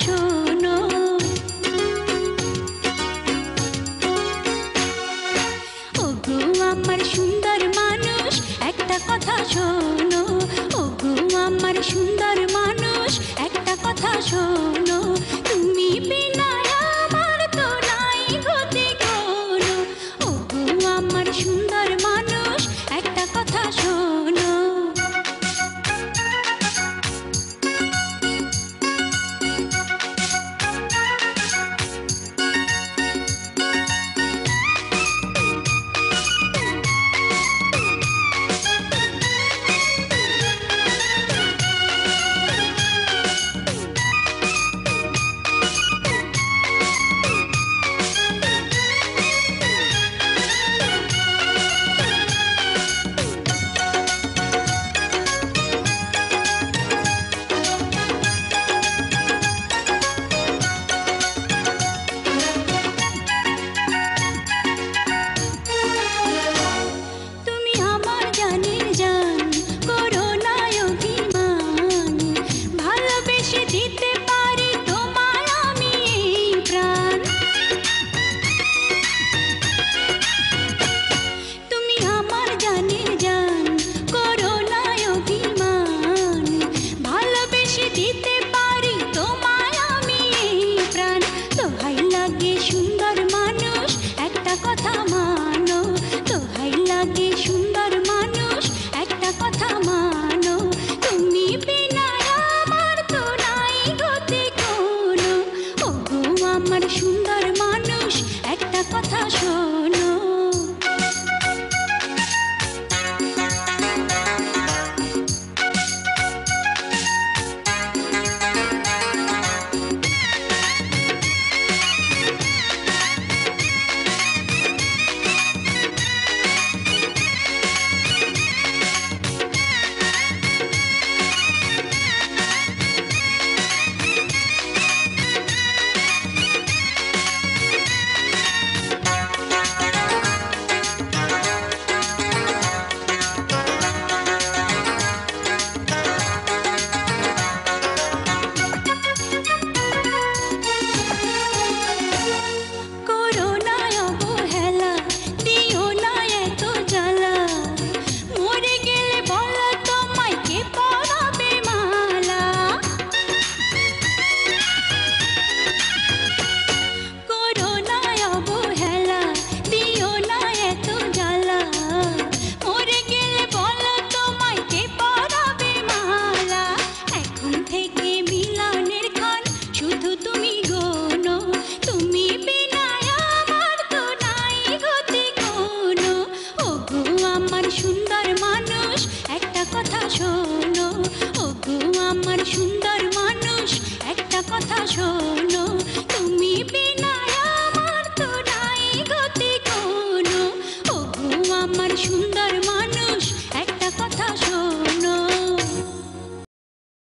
শোনো। ওগো আমার সুন্দর মানুষ একটা কথা শোনো, ওগো আমার সুন্দর মানুষ একটা কথা শোনো, তুমি বিনা আমার তো নাই গতি কোনো। ওগো আমার সুন্দর মানুষ একটা কথা শোনো। সুন্দর মানুষ একটা কথা শোনো। সুন্দর মানুষ একটা কথা শোনো, ওগো আমার সুন্দর মানুষ একটা কথা শোনো।